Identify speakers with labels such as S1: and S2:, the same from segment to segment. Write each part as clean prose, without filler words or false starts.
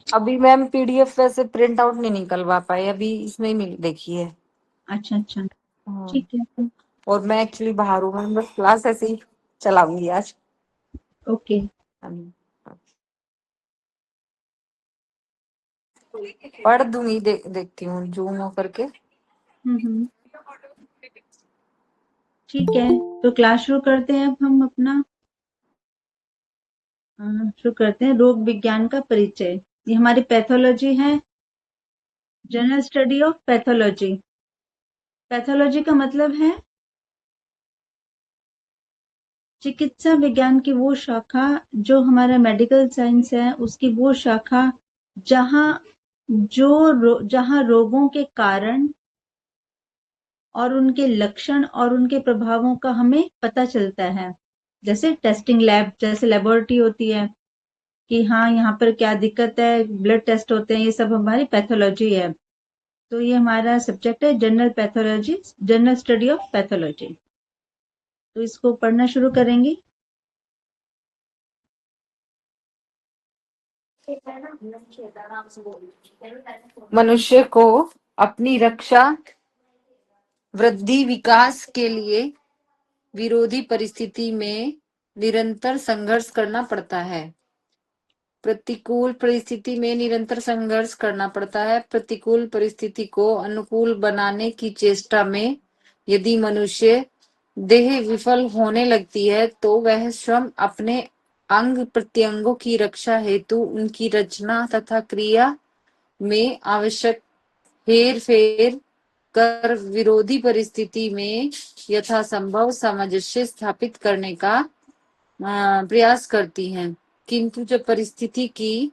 S1: अभी ma'am PDF वैसे print out नहीं निकलवा पाए, अभी इसमें ही मिल देखी है।
S2: अच्छा अच्छा, ठीक है।
S1: और मैं एक्चुअली बाहर हूँ, मैं बस क्लास ऐसे ही चलाऊंगी आज।
S2: ओके।
S1: पढ़ दूंगी, देखती हूँ जूम हो करके।
S2: ठीक है, तो क्लास शुरू करते हैं। अब हम अपना शुरू करते हैं। रोग विज्ञान का परिचय, ये हमारी पैथोलॉजी है, general study of pathology. Pathology का मतलब है चिकित्सा विज्ञान की वो शाखा, जो हमारा मेडिकल साइंस है उसकी वो शाखा जहां जहां रोगों के कारण और उनके लक्षण और उनके प्रभावों का हमें पता चलता है। जैसे टेस्टिंग लैब, जैसे लेबोरेटरी होती है कि हाँ यहाँ पर क्या दिक्कत है, ब्लड टेस्ट होते हैं, ये सब हमारी पैथोलॉजी है। तो ये हमारा सब्जेक्ट है general pathology, general study of pathology. तो इसको पढ़ना शुरू करेंगे।
S1: मनुष्य को अपनी रक्षा, वृद्धि, विकास के लिए विरोधी परिस्थिति में निरंतर संघर्ष करना पड़ता है। प्रतिकूल परिस्थिति में निरंतर संघर्ष करना पड़ता है। प्रतिकूल परिस्थिति को अनुकूल बनाने की चेष्टा में यदि मनुष्य देह विफल होने लगती है तो वह श्रम अपने अंग प्रत्यंगों की रक्षा हेतु उनकी रचना तथा क्रिया में आवश्यक हेर फेर कर विरोधी परिस्थिति में यथासंभव सामंजस्य स्थापित करने का प्रयास करती हैं। किंतु जब परिस्थिति की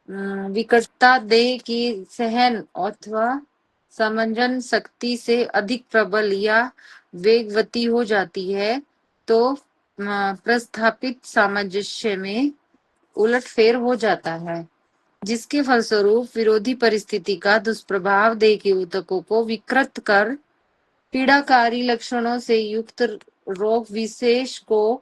S1: विकटता देह की सहन अथवा समंजन शक्ति से अधिक प्रबल या वेगवती हो जाती है तो प्रस्थापित सामंजस्य में उलटफेर हो जाता है, जिसके फलस्वरूप विरोधी परिस्थिति का दुष्प्रभाव देह के ऊतकों को विकृत कर पीड़ाकारी लक्षणों से युक्त रोग विशेष को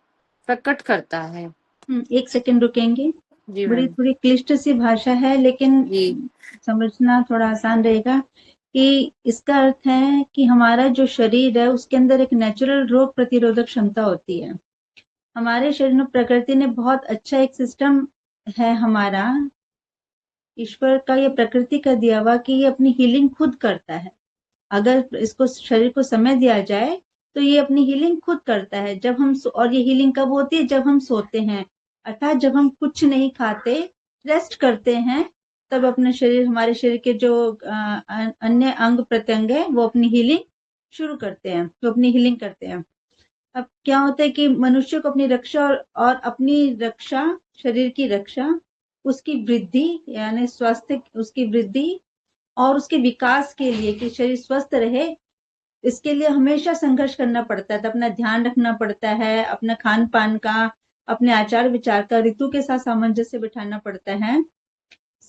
S1: प्रकट करता है।
S2: एक सेकंड रुकेंगे।
S1: जी
S2: बड़ी
S1: मैम।
S2: थोड़ी क्लिष्ट सी भाषा है, लेकिन
S1: जी
S2: समझना थोड़ा आसान रहेगा कि इसका अर्थ है कि हमारा जो शरीर है उसके अंदर एक नेचुरल रोग प्रतिरोधक क्षमता होती है। हमारे शरीर में प्रकृति ने बहुत अच्छा एक सिस्टम है हमारा, ईश्वर का, ये प्रकृति का दिया हुआ कि ये अपनी हीलिंग खुद करता है। अगर इसको शरीर को समय दिया जाए तो ये अपनी हीलिंग खुद करता है। जब हम और ये हीलिंग कब होती है? जब हम सोते हैं, अर्थात जब हम कुछ नहीं खाते, रेस्ट करते हैं, तब अपना शरीर, हमारे शरीर के जो अन्य अंग प्रत्यंग है वो अपनी हीलिंग शुरू करते हैं, तो अपनी हीलिंग करते हैं। अब क्या होता है कि मनुष्य को अपनी रक्षा और अपनी रक्षा, शरीर की रक्षा, उसकी वृद्धि यानी स्वास्थ्य, उसकी वृद्धि और उसके विकास के लिए कि शरीर स्वस्थ रहे, इसके लिए हमेशा संघर्ष करना पड़ता है। तो अपना ध्यान रखना पड़ता है, अपना खान पान का, अपने आचार विचार का, ऋतु के साथ सामंजस्य बिठाना पड़ता है,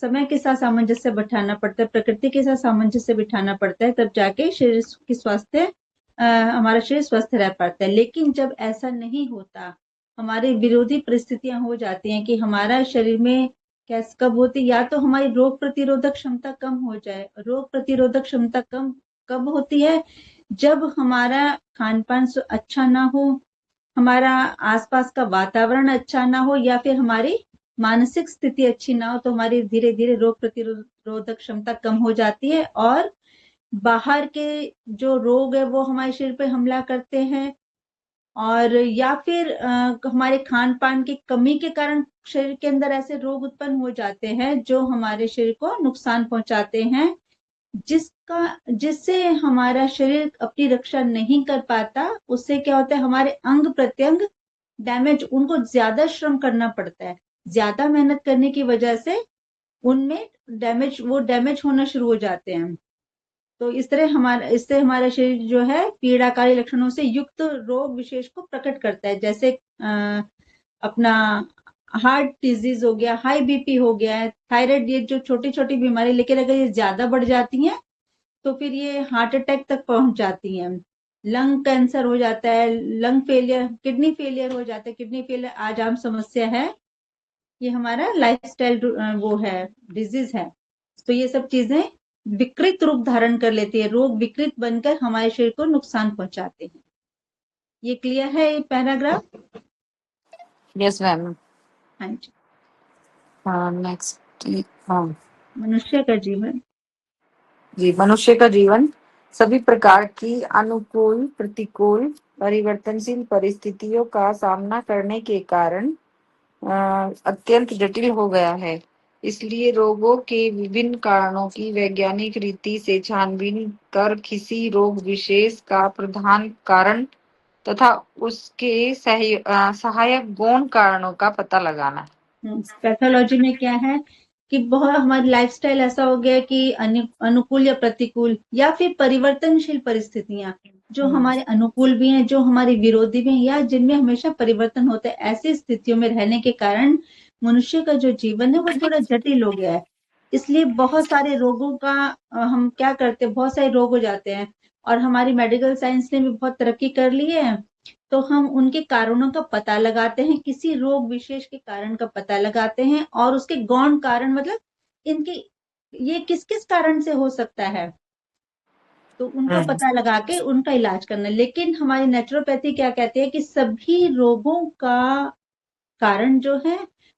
S2: समय के साथ सामंजस्य बिठाना पड़ता है, प्रकृति के साथ सामंजस्य बिठाना पड़ता है, तब जाके शरीर की स्वास्थ्य, हमारा शरीर स्वस्थ रह पाता है। लेकिन जब ऐसा नहीं होता, हमारे विरोधी परिस्थितियां हो जाती हैं कि हमारा शरीर में कैसे कब होती, या तो हमारी रोग प्रतिरोधक क्षमता कम हो जाए। रोग प्रतिरोधक क्षमता कम कब होती है? जब हमारा खान पान अच्छा ना हो, हमारा आसपास का वातावरण अच्छा ना हो, या फिर हमारी मानसिक स्थिति अच्छी ना हो, तो हमारी धीरे धीरे रोग प्रतिरोधक क्षमता कम हो जाती है और बाहर के जो रोग है वो हमारे शरीर पे हमला करते हैं। और या फिर हमारे खान पान की कमी के कारण शरीर के अंदर ऐसे रोग उत्पन्न हो जाते हैं जो हमारे शरीर को नुकसान पहुंचाते हैं, जिससे हमारा शरीर अपनी रक्षा नहीं कर पाता। उससे क्या होता है, हमारे अंग प्रत्यंग डैमेज, उनको ज्यादा श्रम करना पड़ता है, ज्यादा मेहनत करने की वजह से उनमें डैमेज होना शुरू हो जाते हैं। तो इससे हमारा शरीर जो है पीड़ाकारी लक्षणों से युक्त रोग विशेष को प्रकट करता है। जैसे अपना हार्ट डिजीज हो गया, हाई बीपी हो गया है, थायराइड, ये जो छोटी छोटी बीमारी, लेकिन अगर ये ज्यादा बढ़ जाती हैं तो फिर ये हार्ट अटैक तक पहुंच जाती हैं। लंग कैंसर हो जाता है, लंग फेलियर, किडनी फेलियर हो जाता है। किडनी फेलियर आज आम समस्या है। ये हमारा लाइफस्टाइल वो है, डिजीज है। तो ये सब चीजें विकृत रूप धारण कर लेती है, रोग विकृत बनकर हमारे शरीर को नुकसान पहुंचाते हैं। ये क्लियर है ये पैराग्राफ?
S1: Yes ma'am.
S2: हाँ जी।
S1: नेक्स्ट। हाँ
S2: मनुष्य का जीवन।
S1: जी, मनुष्य का जीवन सभी प्रकार की अनुकूल, प्रतिकूल, परिवर्तनशील परिस्थितियों का सामना करने के कारण अत्यंत जटिल हो गया है। इसलिए रोगों के विभिन्न कारणों की वैज्ञानिक रीति से छानबीन कर किसी रोग विशेष का प्रधान कारण तथा उसके सहायक गौण कारणों का पता लगाना है।
S2: पैथोलॉजी में क्या है कि बहुत हमारी लाइफस्टाइल ऐसा हो गया कि अनुकूल या प्रतिकूल या फिर परिवर्तनशील परिस्थितियां, जो हमारे अनुकूल भी हैं, जो हमारे विरोधी भी हैं, या जिनमें हमेशा परिवर्तन होता है, ऐसी स्थितियों में रहने के कारण मनुष्य का जो जीवन है वो थोड़ा जटिल हो गया है। इसलिए बहुत सारे रोगों का हम क्या करते हैं, बहुत सारे रोग हो जाते हैं, और हमारी मेडिकल साइंस ने भी बहुत तरक्की कर ली है। तो हम उनके कारणों का पता लगाते हैं, किसी रोग विशेष के कारण का पता लगाते हैं, और उसके गौण कारण मतलब इनके ये किस किस कारण से हो सकता है, तो उनका पता लगा के उनका इलाज करना। लेकिन हमारी नेचुरोपैथी क्या कहती है कि सभी रोगों का कारण जो है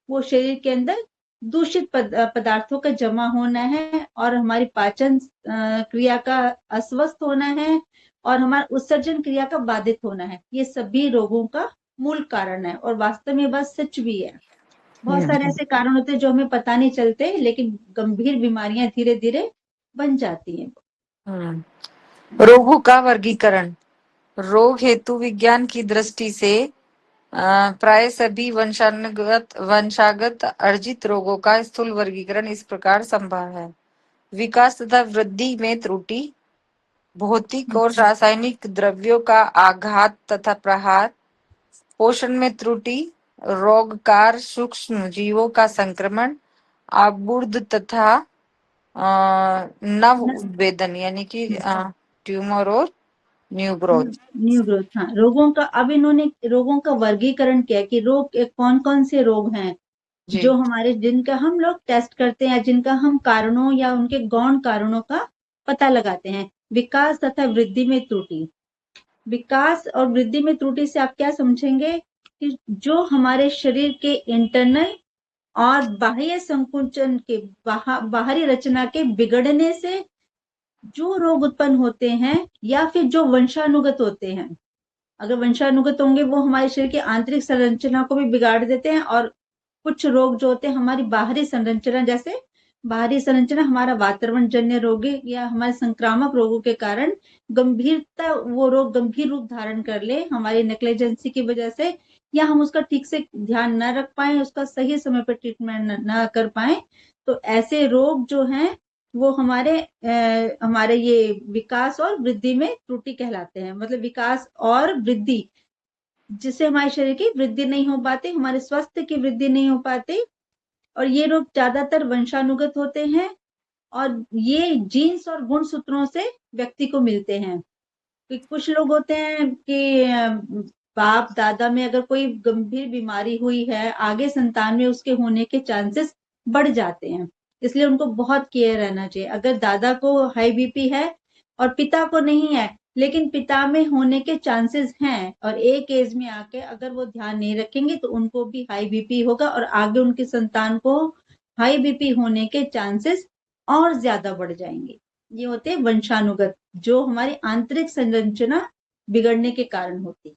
S2: वो शरीर के अंदर दूषित पदार्थों का जमा होना है, और हमारी पाचन क्रिया का अस्वस्थ होना है, और हमारा उत्सर्जन क्रिया का बाधित होना है। ये सभी रोगों का मूल कारण है, और वास्तव में बस सच भी है। बहुत सारे ऐसे कारण होते हैं जो हमें पता नहीं चलते, लेकिन गंभीर बीमारियां धीरे धीरे बन जाती हैं।
S1: रोगों का वर्गीकरण। रोग हेतु विज्ञान की दृष्टि से प्राय सभी वंशागत अर्जित रोगों का स्थूल वर्गीकरण इस प्रकार संभव है। विकास तथा वृद्धि में त्रुटि, भौतिक और रासायनिक द्रव्यों का आघात तथा प्रहार, पोषण में त्रुटि, रोगकार सूक्ष्म जीवों का संक्रमण, आबुर्द तथा नव उद्भेदन यानी कि ट्यूमर और न्यू ग्रोथ।
S2: न्यू ग्रोथ, हाँ। रोगों का, अब इन्होंने रोगों का वर्गीकरण किया कि रोग कौन कौन से रोग हैं जो हमारे, जिनका हम लोग टेस्ट करते हैं, जिनका हम कारणों या उनके गौण कारणों का पता लगाते हैं। विकास तथा वृद्धि में त्रुटि। विकास और वृद्धि में त्रुटि से आप क्या समझेंगे कि जो हमारे शरीर के इंटरनल और बाह्य संकुचन के बाहरी रचना के बिगड़ने से जो रोग उत्पन्न होते हैं, या फिर जो वंशानुगत होते हैं। अगर वंशानुगत होंगे वो हमारे शरीर की आंतरिक संरचना को भी बिगाड़ देते हैं, और कुछ रोग जो होते हैं हमारी बाहरी संरचना, जैसे बाहरी संरचना हमारा वातावरण जन्य रोग या हमारे संक्रामक रोगों के कारण गंभीरता, वो रोग गंभीर रूप धारण कर ले हमारी नेग्लिजेंसी की वजह से, या हम उसका ठीक से ध्यान न रख पाए, उसका सही समय पर ट्रीटमेंट न कर पाए, तो ऐसे रोग जो हैं वो हमारे ये विकास और वृद्धि में त्रुटि कहलाते हैं। मतलब विकास और वृद्धि, जिससे हमारे शरीर की वृद्धि नहीं हो पाती, हमारे स्वास्थ्य की वृद्धि नहीं हो पाती, और ये रोग ज्यादातर वंशानुगत होते हैं, और ये जीन्स और गुणसूत्रों से व्यक्ति को मिलते हैं। कुछ लोग होते हैं कि बाप दादा में अगर कोई गंभीर बीमारी हुई है, आगे संतान में उसके होने के चांसेस बढ़ जाते हैं, इसलिए उनको बहुत केयर रहना चाहिए। अगर दादा को हाई बीपी है और पिता को नहीं है, लेकिन पिता में होने के चांसेस हैं, और एक एज में आके अगर वो ध्यान नहीं रखेंगे तो उनको भी हाई बीपी होगा, और आगे उनकी संतान को हाई बीपी होने के चांसेस और ज्यादा बढ़ जाएंगे। ये होते हैं वंशानुगत, जो हमारी आंतरिक संरचना बिगड़ने के कारण होती है।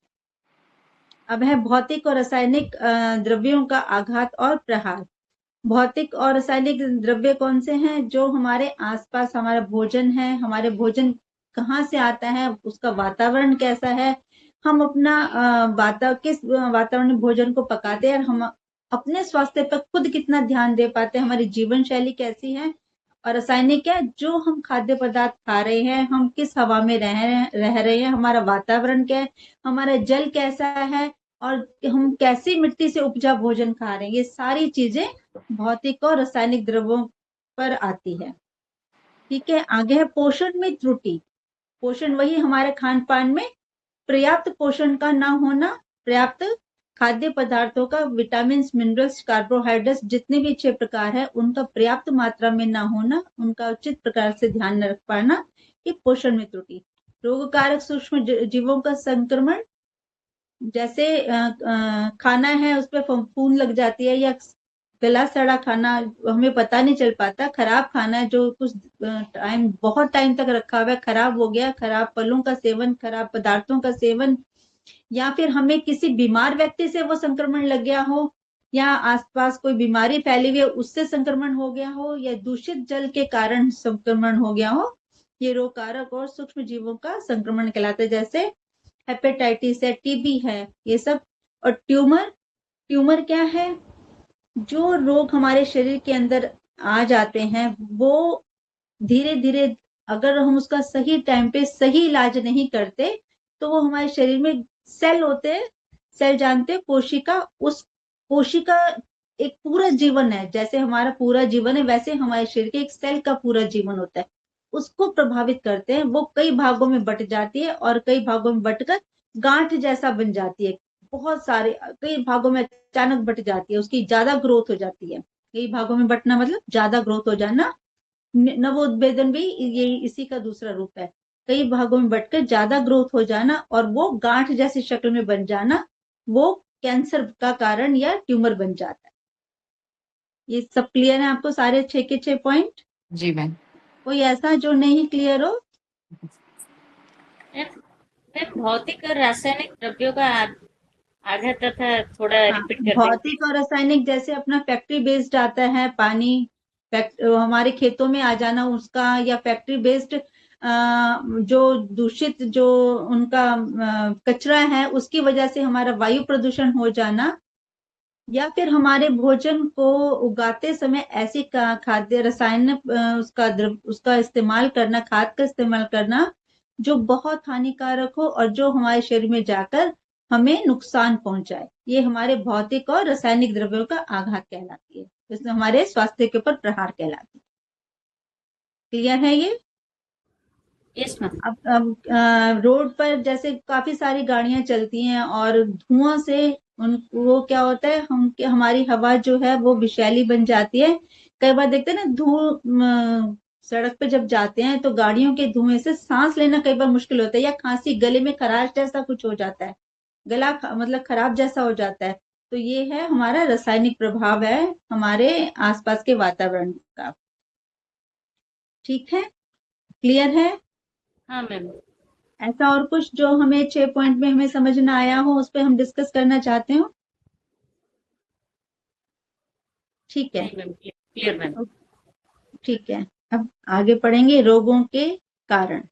S2: अब है भौतिक और रासायनिक द्रव्यों का आघात और प्रहार। भौतिक और रासायनिक द्रव्य कौन से हैं? जो हमारे आसपास हमारा भोजन है, हमारे भोजन कहाँ से आता है, उसका वातावरण कैसा है, हम अपना किस वातावरण में भोजन को पकाते हैं, और हम अपने स्वास्थ्य पर खुद कितना ध्यान दे पाते हैं, हमारी जीवन शैली कैसी है। और रासायनिक क्या है? जो हम खाद्य पदार्थ खा रहे हैं, हम किस हवा में रह रहे हैं, हमारा वातावरण क्या है, हमारा जल कैसा है, और हम कैसी मिट्टी से उपजा भोजन खा रहे हैं, ये सारी चीजें भौतिक और रासायनिक द्रव्यों पर आती है। ठीक है, आगे है पोषण में त्रुटि। पोषण वही हमारे खान पान में पर्याप्त पोषण का ना होना, पर्याप्त खाद्य पदार्थों का विटामिन, मिनरल्स, कार्बोहाइड्रेट्स जितने भी 6 प्रकार है उनका पर्याप्त मात्रा में ना होना, उनका उचित प्रकार से ध्यान न रख पाना, ये पोषण में त्रुटि। रोगकारक सूक्ष्म जीवों का संक्रमण, जैसे खाना है उस पर फफूंद लग जाती है, या गला सड़ा खाना हमें पता नहीं चल पाता, खराब खाना है जो कुछ टाइम, बहुत टाइम तक रखा हुआ है, खराब हो गया, खराब फलों का सेवन, खराब पदार्थों का सेवन, या फिर हमें किसी बीमार व्यक्ति से वो संक्रमण लग गया हो, या आसपास कोई बीमारी फैली हुई है उससे संक्रमण हो गया हो, या दूषित जल के कारण संक्रमण हो गया हो, ये रोगकारक और सूक्ष्म जीवों का संक्रमण कहलाता है। जैसे हेपेटाइटिस है, टीबी है, ये सब। और ट्यूमर, ट्यूमर क्या है? जो रोग हमारे शरीर के अंदर आ जाते हैं वो धीरे धीरे, अगर हम उसका सही टाइम पे सही इलाज नहीं करते तो वो हमारे शरीर में सेल होते हैं, सेल जानते हैं, कोशिका, उस कोशिका एक पूरा जीवन है, जैसे हमारा पूरा जीवन है वैसे हमारे शरीर के एक सेल का पूरा जीवन होता है, उसको प्रभावित करते हैं। वो कई भागों में बट जाती है और कई भागों में बटकर गांठ जैसा बन जाती है, बहुत सारे कई भागों में अचानक बट जाती है, उसकी ज्यादा ग्रोथ हो जाती है। कई भागों में बटना मतलब ज्यादा ग्रोथ हो जाना, नवोत्भेदन भी ये इसी का दूसरा रूप है। कई भागों में बंटकर ज्यादा ग्रोथ हो जाना और वो गांठ जैसी शक्ल में बन जाना, वो कैंसर का कारण या ट्यूमर बन जाता है। ये सब क्लियर है आपको, सारे 6 के 6 पॉइंट?
S1: जी मैम।
S2: कोई ऐसा जो नहीं क्लियर हो?
S3: मैम भौतिक और रासायनिक द्रव्यों का आधा तथा थोड़ा
S2: हाँ,
S3: रिपीट कर देंगे।
S2: भौतिक और रासायनिक जैसे अपना फैक्ट्री बेस्ड आता है पानी, हमारे खेतों में आ जाना उसका, या फैक्ट्री बेस्ड जो दूषित जो उनका कचरा है उसकी वजह से हमारा वायु प्रदूषण हो जाना, या फिर हमारे भोजन को उगाते समय ऐसी खाद्य रसायन उसका इस्तेमाल करना, खाद का इस्तेमाल करना जो बहुत हानिकारक हो और जो हमारे शरीर में जाकर हमें नुकसान पहुंचाए, ये हमारे भौतिक और रासायनिक द्रव्यों का आघात कहलाती है, इसमें हमारे स्वास्थ्य के ऊपर प्रहार कहलाती है। क्लियर है ये?
S3: Yes ma'am.
S2: अब रोड पर जैसे काफी सारी गाड़ियां चलती हैं और धुआं से उन वो क्या होता है, हमारी हवा जो है वो विषैली बन जाती है। कई बार देखते हैं ना, सड़क पे जब जाते हैं तो गाड़ियों के धुएं से सांस लेना कई बार मुश्किल होता है, या खांसी, गले में खराश जैसा कुछ हो जाता है, गला मतलब खराब जैसा हो जाता है। तो ये है हमारा रासायनिक प्रभाव है हमारे आसपास के वातावरण का। ठीक है, क्लियर है?
S3: हाँ मैम।
S2: ऐसा और कुछ जो हमें 6 पॉइंट में हमें समझ ना आया हो उस पर हम डिस्कस करना चाहते हो? ठीक है,
S3: नहीं मैम, क्लियर मैम।
S2: ठीक है। अब आगे पढ़ेंगे रोगों के कारण।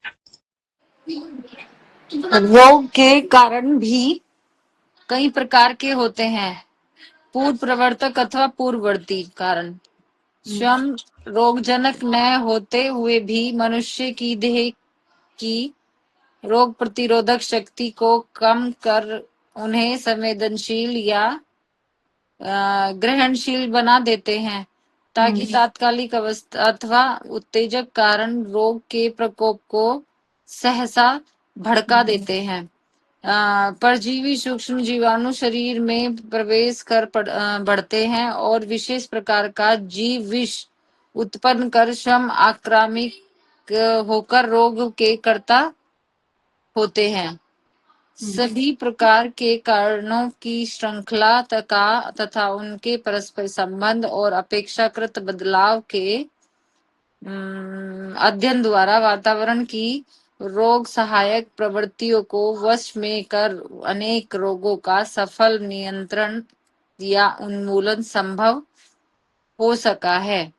S1: रोग के कारण भी कई प्रकार के होते हैं। पूर्व प्रवर्तक अथवा पूर्ववर्ती कारण। स्वयं रोगजनक न होते हुए भी मनुष्य की देह की रोग प्रतिरोधक शक्ति को कम कर उन्हें संवेदनशील या ग्रहणशील बना देते हैं, ताकि तात्कालिक अवस्था अथवा उत्तेजक कारण रोग के प्रकोप को सहसा भड़का देते हैं। परजीवी सूक्ष्म जीवाणु शरीर में प्रवेश कर बढ़ते हैं और विशेष प्रकार का जीव विष उत्पन्न कर स्वयं आक्रामिक होकर रोग के कर्ता होते हैं। सभी प्रकार के कारणों की श्रृंखला तथा उनके परस्पर संबंध और अपेक्षाकृत बदलाव के अध्ययन द्वारा वातावरण की रोग सहायक प्रवृत्तियों को वश में कर अनेक रोगों का सफल नियंत्रण या उन्मूलन संभव हो सका है।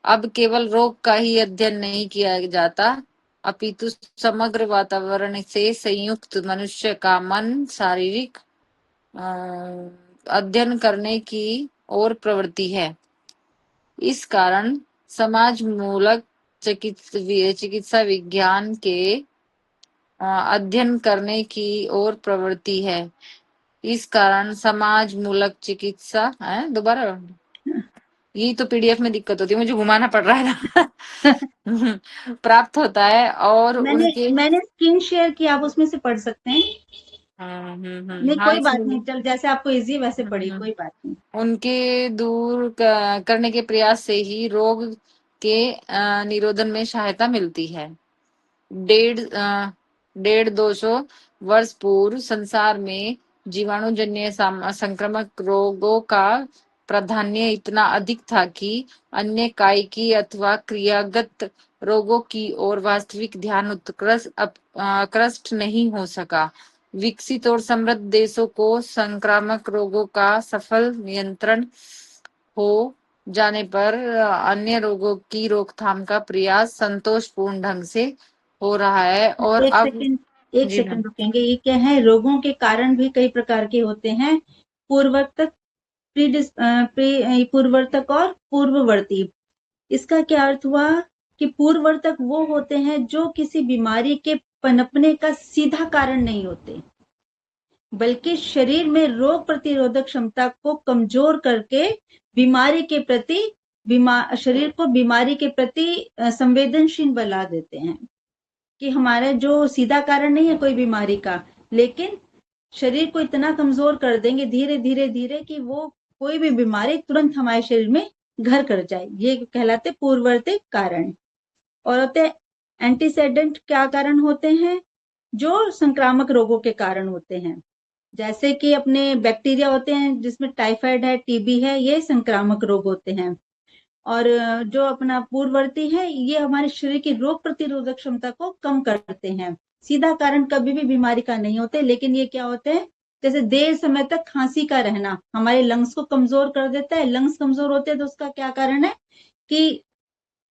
S1: अब केवल रोग का ही अध्ययन नहीं किया जाता, अपितु समग्र वातावरण से संयुक्त मनुष्य का मन शारीरिक अध्ययन करने की और प्रवृत्ति है। इस कारण समाज मूलक चिकित्सा विज्ञान के अध्ययन करने की ओर प्रवृत्ति है। इस कारण समाज मूलक चिकित्सा है, दोबारा यही तो पीडीएफ में दिक्कत होती है, मुझे घुमाना पड़ रहा है ना प्राप्त होता है और
S2: मैंने
S1: उनके
S2: मैंने स्क्रीन शेयर किया, आप उसमें से पढ़ सकते हैं। नहीं
S1: हाँ
S2: कोई बात नहीं,
S1: इसलिए
S2: चल जैसे आपको इजी वैसे पढ़ी,
S1: हम्म,
S2: कोई बात नहीं।
S1: उनके दूर करने के प्रयास से ही रोग के निरोधन में सहायता मिलती है। डेढ़ 200 वर्ष पूर्व संसार में जीवाणुजन्य संक्रामक रोगों का प्राधान्य इतना अधिक था कि अन्य कायिकी अथवा क्रियागत रोगों की ओर वास्तविक ध्यान उत्कृष्ट नहीं हो सका। विकसित और समृद्ध देशों को संक्रामक रोगों का सफल नियंत्रण हो जाने पर अन्य रोगों की रोकथाम का प्रयास संतोषपूर्ण ढंग से हो रहा है। और
S2: एक
S1: अब
S2: सेकंड, एक
S1: जी मैम।
S2: सेकंड रुकेंगे। ये क्या है, रोगों के कारण भी कई प्रकार के होते हैं, पूर्ववर्तक, पूर्ववर्तक और पूर्ववर्ती। इसका क्या अर्थ हुआ कि पूर्ववर्तक वो होते हैं जो किसी बीमारी के पनपने का सीधा कारण नहीं होते, बल्कि शरीर में रोग प्रतिरोधक क्षमता को कमजोर करके बीमारी के प्रति शरीर को बीमारी के प्रति संवेदनशील बना देते हैं। कि हमारा जो सीधा कारण नहीं है कोई बीमारी का, लेकिन शरीर को इतना कमजोर कर देंगे धीरे धीरे धीरे कि वो कोई भी बीमारी तुरंत हमारे शरीर में घर कर जाए। ये कहलाते पूर्ववर्ती कारण। और होते एंटीसेडेंट, क्या कारण होते हैं, जो संक्रामक रोगों के कारण होते हैं। जैसे कि अपने बैक्टीरिया होते हैं जिसमें टाइफाइड है, टीबी है, ये संक्रामक रोग होते हैं। और जो अपना पूर्ववर्ती है, ये हमारे शरीर की रोग प्रतिरोधक क्षमता को कम करते हैं। सीधा कारण कभी भी बीमारी का नहीं होते, लेकिन ये क्या होते हैं, जैसे देर समय तक खांसी का रहना हमारे लंग्स को कमजोर कर देता है। लंग्स कमजोर होते हैं तो उसका क्या कारण है कि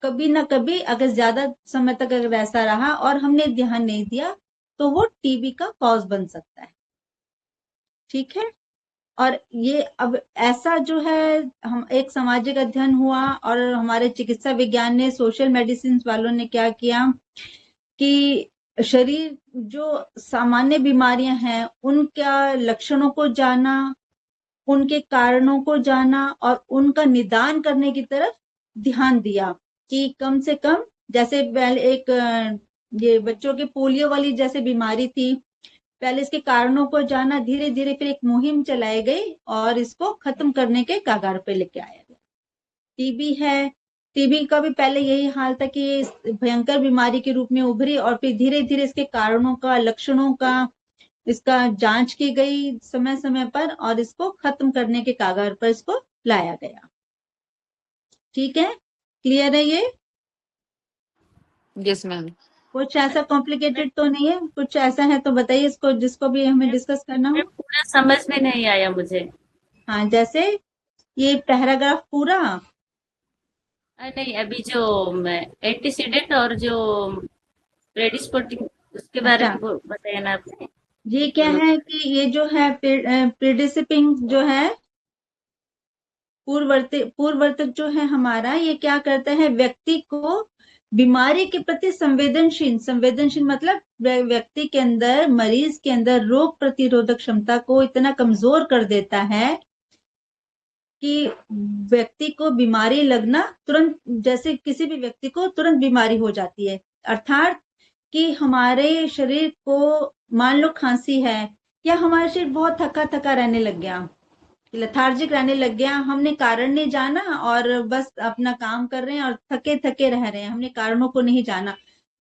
S2: कभी ना कभी अगर ज्यादा समय तक अगर ऐसा रहा और हमने ध्यान नहीं दिया तो वो टीबी का कॉज बन सकता है। ठीक है। और ये अब ऐसा जो है, हम एक सामाजिक अध्ययन हुआ और हमारे चिकित्सा विज्ञान ने, सोशल मेडिसिन वालों ने क्या किया कि शरीर जो सामान्य बीमारियां हैं उनका लक्षणों को जाना, उनके कारणों को जाना और उनका निदान करने की तरफ ध्यान दिया। कि कम से कम, जैसे पहले एक ये बच्चों के पोलियो वाली जैसे बीमारी थी, पहले इसके कारणों को जाना, धीरे धीरे फिर एक मुहिम चलाई गई और इसको खत्म करने के कगार पे लेके आया गया। टीबी है, टीबी का भी पहले यही हाल था कि भयंकर बीमारी के रूप में उभरी और फिर धीरे धीरे इसके कारणों का, लक्षणों का इसका जांच की गई समय समय पर और इसको खत्म करने के कागार पर इसको लाया गया। ठीक है, क्लियर है ये?
S1: Yes ma'am.
S2: कुछ ऐसा कॉम्प्लिकेटेड तो नहीं है? कुछ ऐसा है तो बताइए, इसको जिसको भी हमें डिस्कस करना हो।
S3: पूरा समझ में नहीं आया मुझे।
S2: हाँ, जैसे ये पैराग्राफ पूरा।
S3: नहीं, अभी जो एंटीसीडेंट और जो प्रेडिस्पोर्टिंग उसके बारे
S2: अच्छा,
S3: में बताया ना आपने।
S2: ये क्या
S3: दोनों।
S2: है कि ये जो है प्रीडिसिपिंग जो है, पूर्ववर्तक जो है हमारा, ये क्या करता है, व्यक्ति को बीमारी के प्रति संवेदनशील, संवेदनशील मतलब व्यक्ति के अंदर, मरीज के अंदर रोग प्रतिरोधक क्षमता को इतना कमजोर कर देता है कि व्यक्ति को बीमारी लगना तुरंत, जैसे किसी भी व्यक्ति को तुरंत बीमारी हो जाती है। अर्थात कि हमारे शरीर को, मान लो खांसी है या हमारा शरीर बहुत थका थका रहने लग गया, लेथार्जिक रहने लग गया, हमने कारण नहीं जाना और बस अपना काम कर रहे हैं और थके थके रह रहे हैं, हमने कारणों को नहीं जाना।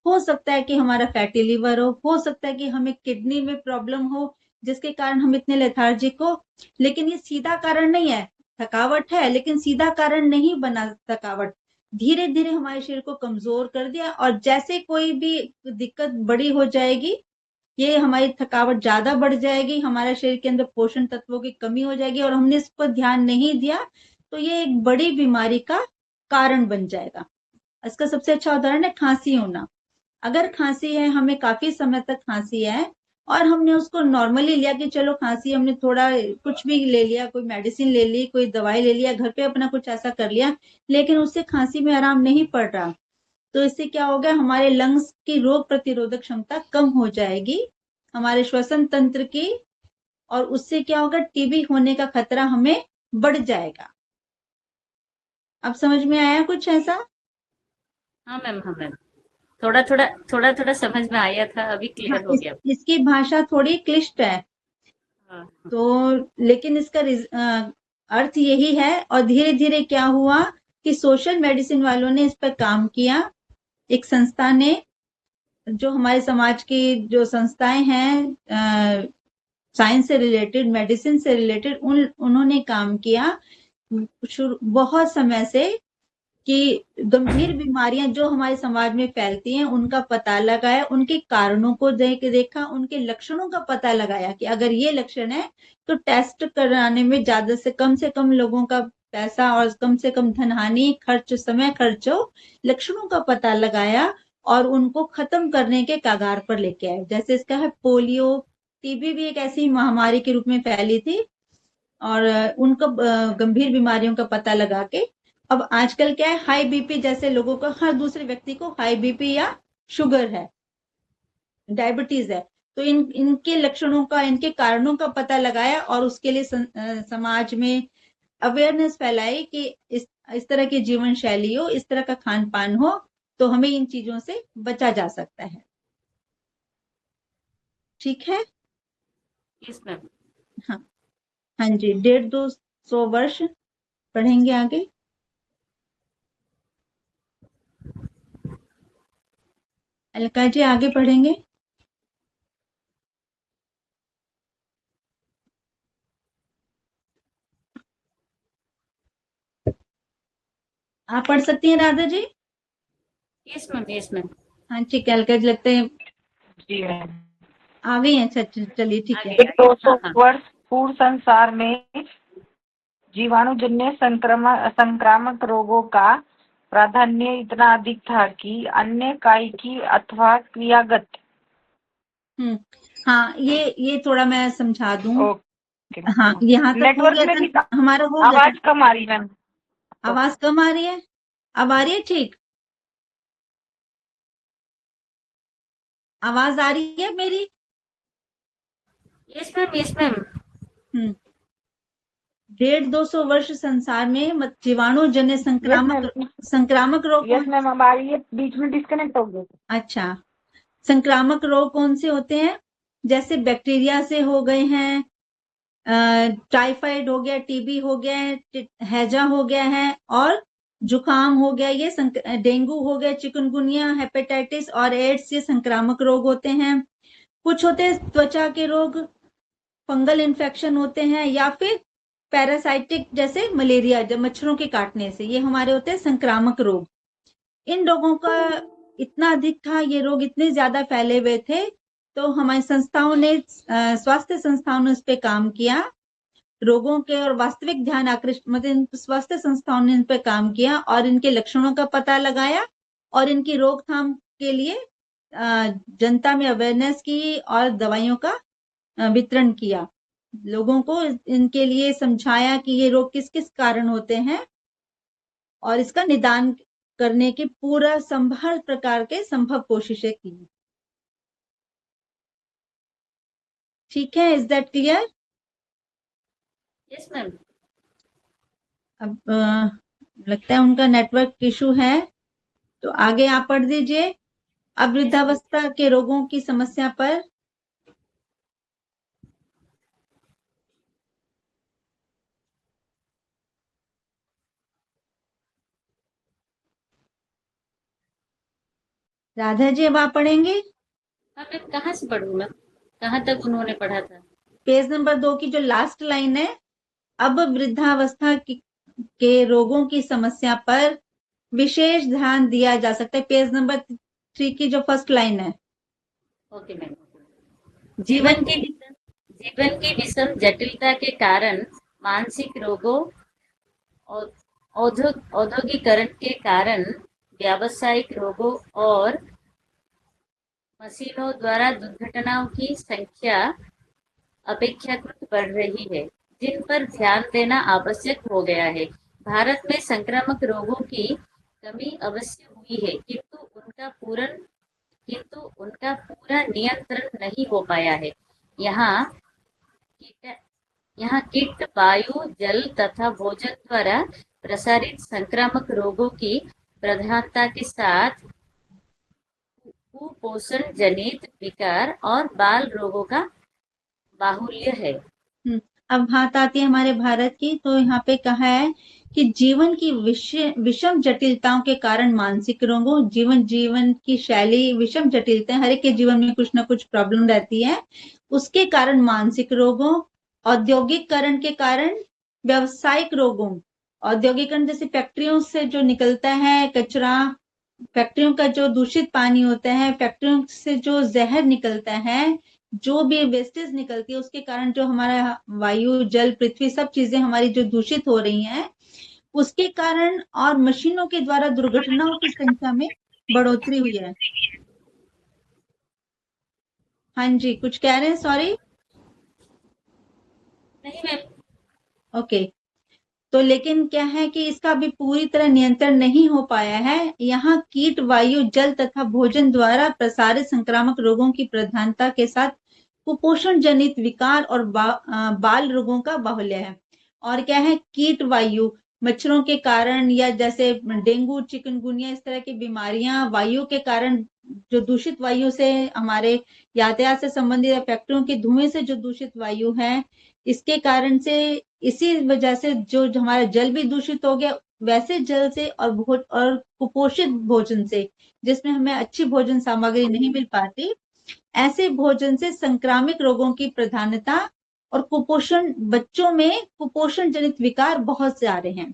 S2: हो सकता है कि हमारा फैटी लिवर हो सकता है कि हमें किडनी में प्रॉब्लम हो जिसके कारण हम इतने लेथार्जिक हो, लेकिन ये सीधा कारण नहीं है। थकावट है लेकिन सीधा कारण नहीं बना थकावट, धीरे धीरे हमारे शरीर को कमजोर कर दिया और जैसे कोई भी दिक्कत बड़ी हो जाएगी, ये हमारी थकावट ज्यादा बढ़ जाएगी, हमारे शरीर के अंदर पोषण तत्वों की कमी हो जाएगी और हमने इस पर ध्यान नहीं दिया तो ये एक बड़ी बीमारी का कारण बन जाएगा। इसका सबसे अच्छा उदाहरण है खांसी होना। अगर खांसी है, हमें काफी समय तक खांसी है और हमने उसको नॉर्मली लिया कि चलो खांसी, हमने थोड़ा कुछ भी ले लिया, कोई मेडिसिन ले ली, कोई दवाई ले लिया, घर पे अपना कुछ ऐसा कर लिया, लेकिन उससे खांसी में आराम नहीं पड़ रहा, तो इससे क्या होगा, हमारे लंग्स की रोग प्रतिरोधक क्षमता कम हो जाएगी, हमारे श्वसन तंत्र की, और उससे क्या होगा, टीबी होने का खतरा हमें बढ़ जाएगा। अब समझ में आया कुछ ऐसा?
S3: हाँ मैम, हाँ मैम। थोड़ा थोड़ा समझ में आया था, अभी
S2: हाँ,
S3: क्लियर हो गया।
S2: इसकी भाषा थोड़ी क्लिष्ट है,
S3: हाँ,
S2: तो लेकिन इसका अर्थ यही है, और धीरे धीरे क्या हुआ कि सोशल मेडिसिन वालों ने इस पर काम किया। एक संस्था ने, जो हमारे समाज की जो संस्थाएं हैं साइंस से रिलेटेड, मेडिसिन से रिलेटेड, उन्होंने काम किया बहुत समय से कि गंभीर बीमारियां जो हमारे समाज में फैलती हैं उनका पता लगाया, उनके कारणों को देखा, उनके लक्षणों का पता लगाया कि अगर ये लक्षण है तो टेस्ट कराने में ज्यादा से कम लोगों का पैसा और कम से कम धनहानि खर्च, समय खर्च हो, लक्षणों का पता लगाया और उनको खत्म करने के कगार पर लेके आए। जैसे इसका है पोलियो, टीबी भी एक ऐसी महामारी के रूप में फैली थी, और उनको गंभीर बीमारियों का पता लगा के अब आजकल क्या है, हाई बीपी जैसे लोगों को, हर दूसरे व्यक्ति को हाई बीपी या शुगर है, डायबिटीज है, तो इनके लक्षणों का, इनके कारणों का पता लगाया और उसके लिए समाज में अवेयरनेस फैलाई कि इस तरह की जीवन शैली हो, इस तरह का खान पान हो, तो हमें इन चीजों से बचा जा सकता है। ठीक है।
S3: Yes ma'am.
S2: हाँ, हाँ जी, 150-200 वर्ष पढ़ेंगे आगे। अलका जी आगे पढ़ेंगे। आप पढ़ सकती हैं Radha ji.
S3: Yes ma'am, yes ma'am.
S2: हाँ ठीक है, अलका जी लगता है
S4: जी मैम।
S2: आ गई हैं। अच्छा चलिए ठीक है।
S3: आगे।
S4: 200
S3: हाँ, हाँ।
S4: वर्ष पूर्व संसार में जीवाणुजन्य संक्रामक रोगों का प्राधान्य इतना अधिक था कि अन्य कायिकी अथवा क्रियागत।
S2: हाँ, ये थोड़ा मैं समझा दूं।
S4: ओके।
S2: हाँ, यहाँ तक हो
S4: नेटवर्क
S2: गया
S4: में भी
S2: था हमारा, हो गया
S4: आवाज
S2: था।
S4: कम आ रही मैम।
S2: आवाज कम आ रही है? अब आ रही है? ठीक, आवाज आ रही है मेरी?
S3: Yes ma'am, yes ma'am.
S2: 150-200 वर्ष संसार में जीवाणु जन्य
S4: यस
S2: संक्रामक
S4: मैम,
S2: संक्रामक रोग
S4: यस
S2: कौन?
S4: मैम अब आ रही है, बीच में डिस्कनेक्ट हो गया।
S2: अच्छा, संक्रामक रोग कौन से होते हैं? जैसे बैक्टीरिया से हो गए हैं, टाइफाइड हो गया, टीबी हो गया है, हैजा हो गया है, और जुकाम हो गया, ये डेंगू हो गया, चिकनगुनिया, हेपेटाइटिस और एड्स, ये संक्रामक रोग होते हैं। कुछ होते हैं त्वचा के रोग, फंगल इन्फेक्शन होते हैं, या फिर पैरासाइटिक जैसे मलेरिया, जब मच्छरों के काटने से, ये हमारे होते हैं संक्रामक रोग। इन रोगों का इतना अधिक था, ये रोग इतने ज्यादा फैले हुए थे, तो हमारी संस्थाओं ने, स्वास्थ्य संस्थाओं ने उस पर काम किया, रोगों के और वास्तविक ध्यान आकृष्ट, मतलब स्वास्थ्य संस्थाओं ने इन पर काम किया और इनके लक्षणों का पता लगाया और इनकी रोकथाम के लिए जनता में अवेयरनेस की और दवाइयों का वितरण किया। लोगों को इनके लिए समझाया कि ये रोग किस किस कारण होते हैं और इसका निदान करने की पूरा हर प्रकार के संभव कोशिशें की। ठीक है, is that clear?
S3: Yes ma'am.
S2: अब लगता है उनका नेटवर्क इशू है, तो आगे आप पढ़ दीजिए। अब वृद्धावस्था के रोगों की समस्या पर। राधा जी अब आप पढ़ेंगे।
S3: हाँ मैम, कहाँ से पढ़ूँ मैम? कहाँ तक उन्होंने पढ़ा था?
S2: पेज नंबर 2 की जो लास्ट लाइन है, अब वृद्धावस्था के रोगों की समस्या पर विशेष ध्यान दिया जा सकता है। पेज नंबर 3 की जो फर्स्ट लाइन है।
S3: Okay ma'am.
S2: जीवन
S3: जीवन की विषम जटिलता के कारण, मानसिक रोगों, औद्योगिकरण के कारण, व्यावसायिक रोगों और मशीनों द्वारा दुर्घटनाओं की संख्या अपेक्षाकृत बढ़ रही है, जिन पर ध्यान देना आवश्यक हो गया है। भारत में संक्रामक रोगों की कमी अवश्य हुई है, किंतु उनका पूरा नियंत्रण नहीं हो पाया है। यहाँ कीट कीट, वायु, जल तथा भोजन द्वारा प्रसारित संक्रामक रोगों की प्रधानता के साथ कुपोषण जनित विकार और बाल रोगों का बाहुल्य है।
S2: अब बात आती है हमारे भारत की, तो यहाँ पे कहा है कि जीवन की विषम जटिलताओं के कारण मानसिक रोगों, जीवन की शैली विषम जटिलता, हर एक के जीवन में कुछ ना कुछ प्रॉब्लम रहती है, उसके कारण मानसिक रोगों, औद्योगिकरण के कारण व्यावसायिक रोगों, औद्योगिकरण जैसे फैक्ट्रियों से जो निकलता है कचरा, फैक्ट्रियों का जो दूषित पानी होता है, फैक्ट्रियों से जो जहर निकलता है, जो भी वेस्टेज निकलती है, उसके कारण जो हमारा वायु, जल, पृथ्वी, सब चीजें हमारी जो दूषित हो रही हैं, उसके कारण और मशीनों के द्वारा दुर्घटनाओं की संख्या में बढ़ोतरी हुई है। हाँ जी, कुछ कह रहे हैं? सॉरी।
S3: नहीं मैम।
S2: ओके। तो लेकिन क्या है कि इसका भी पूरी तरह नियंत्रण नहीं हो पाया है। यहाँ कीट, वायु, जल तथा भोजन द्वारा प्रसारित संक्रामक रोगों की प्रधानता के साथ कुपोषण जनित विकार और बाल रोगों का बाहुल्य है। और क्या है, कीट, वायु, मच्छरों के कारण, या जैसे डेंगू, चिकनगुनिया, इस तरह की बीमारियां वायु के कारण, जो दूषित वायु से, हमारे यातायात से संबंधित फैक्ट्रियों के धुएं से जो दूषित वायु है, इसके कारण से, इसी वजह से जो हमारा जल भी दूषित हो गया, वैसे जल से और कुपोषित भोजन से, जिसमें हमें अच्छी भोजन सामग्री नहीं मिल पाती, ऐसे भोजन से संक्रामक रोगों की प्रधानता और कुपोषण, बच्चों में कुपोषण जनित विकार बहुत सारे हैं।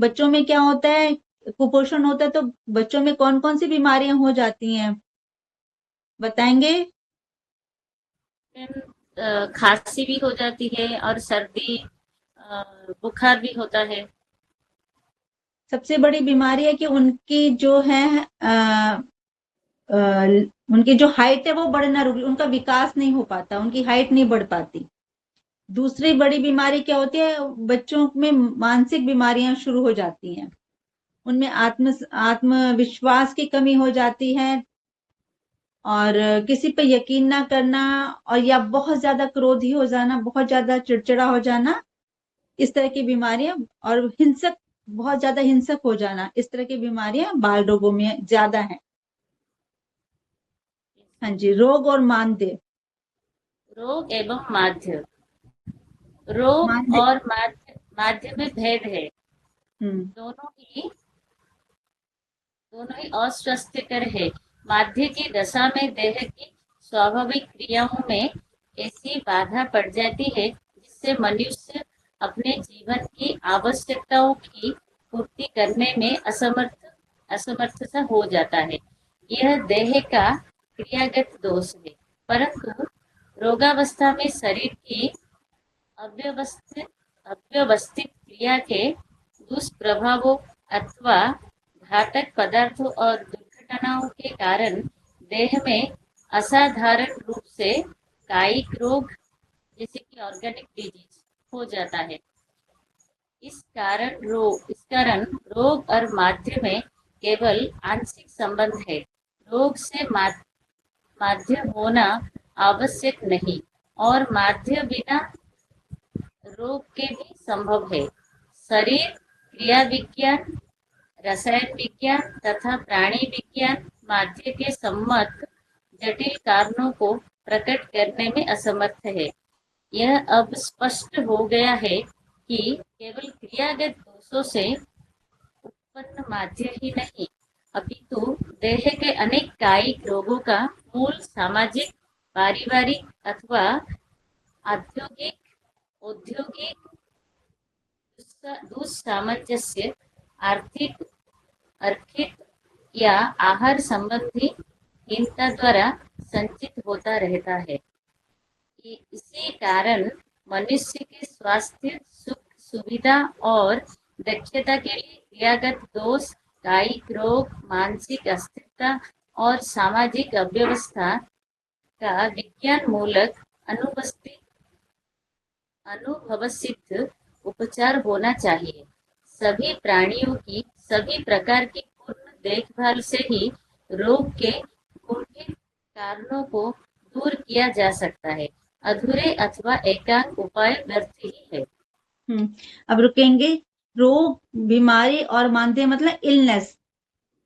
S2: बच्चों में क्या होता है, कुपोषण होता है तो बच्चों में कौन कौन सी बीमारियां हो जाती हैं, बताएंगे?
S3: मैम खांसी भी हो जाती है और सर्दी, बुखार भी होता है।
S2: सबसे बड़ी बीमारी है कि उनकी जो है उनकी जो हाइट है वो बढ़ना रुक, उनका विकास नहीं हो पाता, उनकी हाइट नहीं बढ़ पाती। दूसरी बड़ी बीमारी क्या होती है, बच्चों में मानसिक बीमारियां शुरू हो जाती हैं, उनमें आत्मविश्वास की कमी हो जाती है, और किसी पे यकीन ना करना, और या बहुत ज्यादा क्रोधी हो जाना, बहुत ज्यादा चिड़चिड़ा हो जाना, इस तरह की बीमारियां, और हिंसक, बहुत ज्यादा हिंसक हो जाना, इस तरह की बीमारियां बाल रोगों में ज्यादा है। हाँ जी, रोग और मानदेय।
S3: रोग एवं माध्य। रोग
S2: मानदेय।
S3: और माध्य में भेद है।
S2: हम्म।
S3: दोनों ही अस्वास्थ्यकर है। माध्य की दशा में देह की स्वाभाविक क्रियाओं में ऐसी बाधा पड़ जाती है जिससे मनुष्य अपने जीवन की आवश्यकताओं की पूर्ति करने में असमर्थ सा हो जाता है। यह देह का क्रियागत दोष है। परंतु रोगावस्था में शरीर की अव्यवस्थित क्रिया के दुष्प्रभावों अथवा घातक पदार्थों और दुर्घटनाओं के कारण देह में असाधारण रूप से कायिक रोग, जैसे कि ऑर्गेनिक डिजीज, हो जाता है। इस कारण रोग और माध्य में केवल आंशिक संबंध है। रोग से माध्य होना आवश्यक नहीं, और माध्य बिना रोग के भी संभव है। शरीर क्रिया विज्ञान, रसायन विज्ञान तथा प्राणी विज्ञान माध्य के सम्मत जटिल कारणों को प्रकट करने में असमर्थ है। यह अब स्पष्ट हो गया है कि केवल क्रियागत दोषों से उत्पन्न माध्य ही नहीं, अपितु देह के अनेक कायिक रोगों का मूल सामाजिक, पारिवारिक अथवा औद्योगिक दुस्सामंजस्य, अर्थिक या आहार संबंधी हीनता द्वारा संचित होता रहता है। इसी कारण मनुष्य के स्वास्थ्य, सुख, सुविधा और दक्षता के लिए क्रियागत दोष, कायिक रोग, मानसिक अस्थिरता और सामाजिक अव्यवस्था का विज्ञान मूलक अनुभवसिद्ध उपचार होना चाहिए। सभी प्राणियों की सभी प्रकार की पूर्ण देखभाल से ही रोग के गंभीर कारणों को दूर किया जा सकता है। अधूरे अथवा एकांक उपाय व्यर्थ ही है।
S2: अब रुकेंगे। रोग, बीमारी और मानदेय मतलब इलनेस,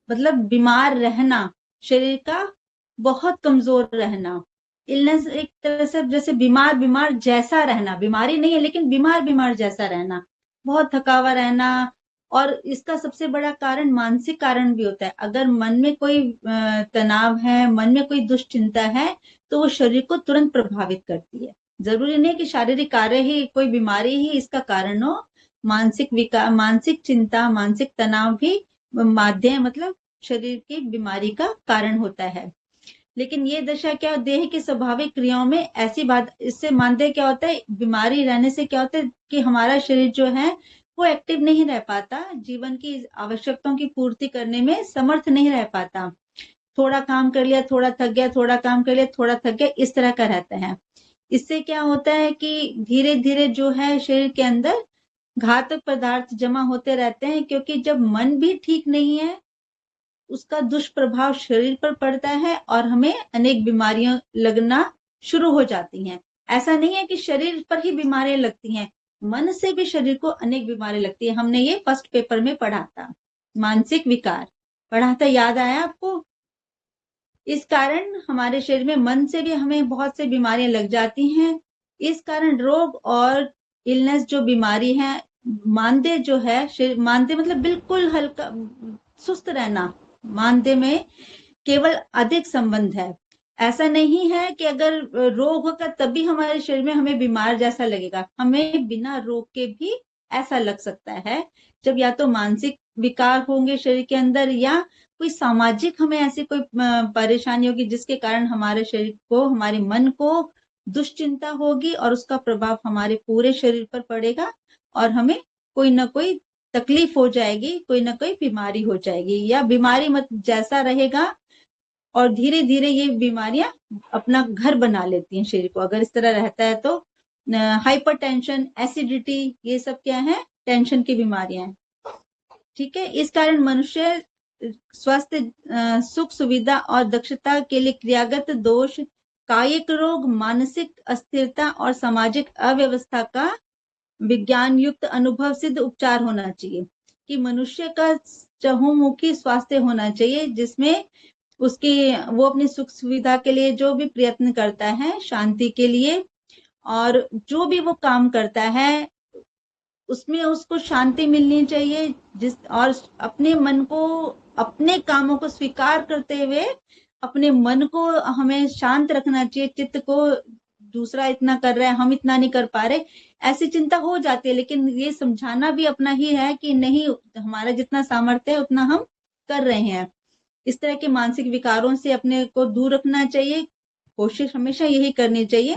S2: मतलब बीमार रहना, शरीर का बहुत कमजोर रहना, इलनेस एक तरह से जैसे बीमार बीमार जैसा रहना, बीमारी नहीं है लेकिन बीमार बीमार जैसा रहना, बहुत थकावा रहना। और इसका सबसे बड़ा कारण मानसिक कारण भी होता है। अगर मन में कोई तनाव है, मन में कोई दुश्चिंता है, तो वो शरीर को तुरंत प्रभावित करती है। जरूरी नहीं कि शारीरिक कार्य ही, कोई बीमारी ही इसका कारण हो। मानसिक विकार, मानसिक चिंता, मानसिक तनाव भी माध्यम मतलब शरीर की बीमारी का कारण होता है। लेकिन ये दशा क्या, देह की स्वाभाविक क्रियाओं में ऐसी बात, इससे मानदेय क्या होता है, बीमारी रहने से क्या होता है कि हमारा शरीर जो है वो एक्टिव नहीं रह पाता, जीवन की आवश्यकताओं की पूर्ति करने में समर्थ नहीं रह पाता। थोड़ा काम कर लिया, थोड़ा थक गया, थोड़ा काम कर लिया, थोड़ा थक गया, इस तरह का रहता है। इससे क्या होता है कि धीरे धीरे जो है शरीर के अंदर घातक पदार्थ जमा होते रहते हैं, क्योंकि जब मन भी ठीक नहीं है उसका दुष्प्रभाव शरीर पर पड़ता है और हमें अनेक बीमारियां लगना शुरू हो जाती हैं। ऐसा नहीं है कि शरीर पर ही बीमारियां लगती हैं, मन से भी शरीर को अनेक बीमारियां लगती है। हमने ये फर्स्ट पेपर में पढ़ा था, मानसिक विकार पढ़ा था, याद आया आपको? इस कारण हमारे शरीर में मन से भी हमें बहुत से बीमारियां लग जाती हैं। इस कारण रोग और इलनेस जो बीमारी है, मानदेय जो है, मानदेय मतलब बिल्कुल हल्का सुस्त रहना, मानदेय में केवल अधिक संबंध है। ऐसा नहीं है कि अगर रोग होगा तभी हमारे शरीर में हमें बीमार जैसा लगेगा, हमें बिना रोग के भी ऐसा लग सकता है। जब या तो मानसिक विकार होंगे शरीर के अंदर, या कोई सामाजिक हमें ऐसी कोई परेशानी होगी जिसके कारण हमारे शरीर को, हमारे मन को दुश्चिंता होगी और उसका प्रभाव हमारे पूरे शरीर पर पड़ेगा और हमें कोई ना कोई तकलीफ हो जाएगी, कोई ना कोई बीमारी हो जाएगी, या बीमारी मत जैसा रहेगा। और धीरे धीरे ये बीमारियां अपना घर बना लेती हैं शरीर को, अगर इस तरह रहता है तो। हाइपर टेंशन, एसिडिटी, ये सब क्या है, टेंशन की बीमारियां हैं। ठीक है, इस कारण मनुष्य स्वस्थ, सुख सुविधा और दक्षता के लिए क्रियागत दोष, कायिक रोग, मानसिक अस्थिरता और सामाजिक अव्यवस्था का विज्ञान युक्त अनुभव सिद्ध उपचार होना चाहिए। कि मनुष्य का चहुमुखी स्वास्थ्य होना चाहिए, जिसमें उसकी, वो अपनी सुख सुविधा के लिए जो भी प्रयत्न करता है, शांति के लिए, और जो भी वो काम करता है उसमें उसको शांति मिलनी चाहिए। और अपने मन को, अपने कामों को स्वीकार करते हुए अपने मन को हमें शांत रखना चाहिए। चित्त को, दूसरा इतना कर रहा है, हम इतना नहीं कर पा रहे, ऐसी चिंता हो जाती है, लेकिन ये समझाना भी अपना ही है कि नहीं, हमारा जितना सामर्थ्य है उतना हम कर रहे हैं। इस तरह के मानसिक विकारों से अपने को दूर रखना चाहिए, कोशिश हमेशा यही करनी चाहिए।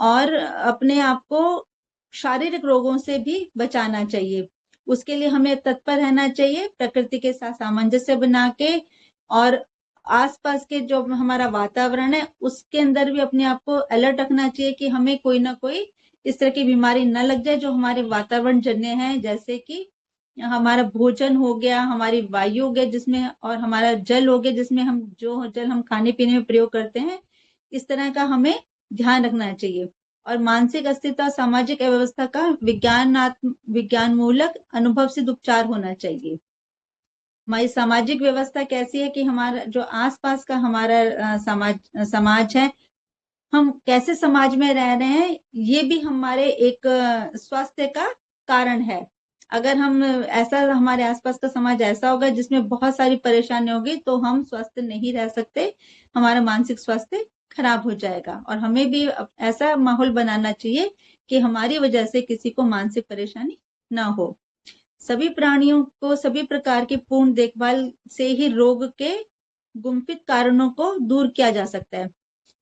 S2: और अपने आप को शारीरिक रोगों से भी बचाना चाहिए। उसके लिए हमें तत्पर रहना चाहिए, प्रकृति के साथ सामंजस्य बना के, और आसपास के जो हमारा वातावरण है उसके अंदर भी अपने आप को अलर्ट रखना चाहिए कि हमें कोई ना कोई इस तरह की बीमारी न लग जाए जो हमारे वातावरण जन्य है। जैसे कि हमारा भोजन हो गया, हमारी वायु हो गया जिसमें, और हमारा जल हो गया जिसमें हम, जो जल हम खाने पीने में प्रयोग करते हैं, इस तरह का हमें ध्यान रखना चाहिए। और मानसिक अस्थिरता, सामाजिक अव्यवस्था का विज्ञान मूलक अनुभव सिद्ध उपचार होना चाहिए। हमारी सामाजिक व्यवस्था कैसी है कि हमारा जो आसपास का हमारा समाज है, हम कैसे समाज में रह रहे हैं, ये भी हमारे एक स्वास्थ्य का कारण है। अगर हम ऐसा, हमारे आसपास का समाज ऐसा होगा जिसमें बहुत सारी परेशानी होगी, तो हम स्वस्थ नहीं रह सकते, हमारा मानसिक स्वास्थ्य खराब हो जाएगा। और हमें भी ऐसा माहौल बनाना चाहिए कि हमारी वजह से किसी को मानसिक परेशानी ना हो। सभी प्राणियों को सभी प्रकार की पूर्ण देखभाल से ही रोग के गुम्फित कारणों को दूर किया जा सकता है।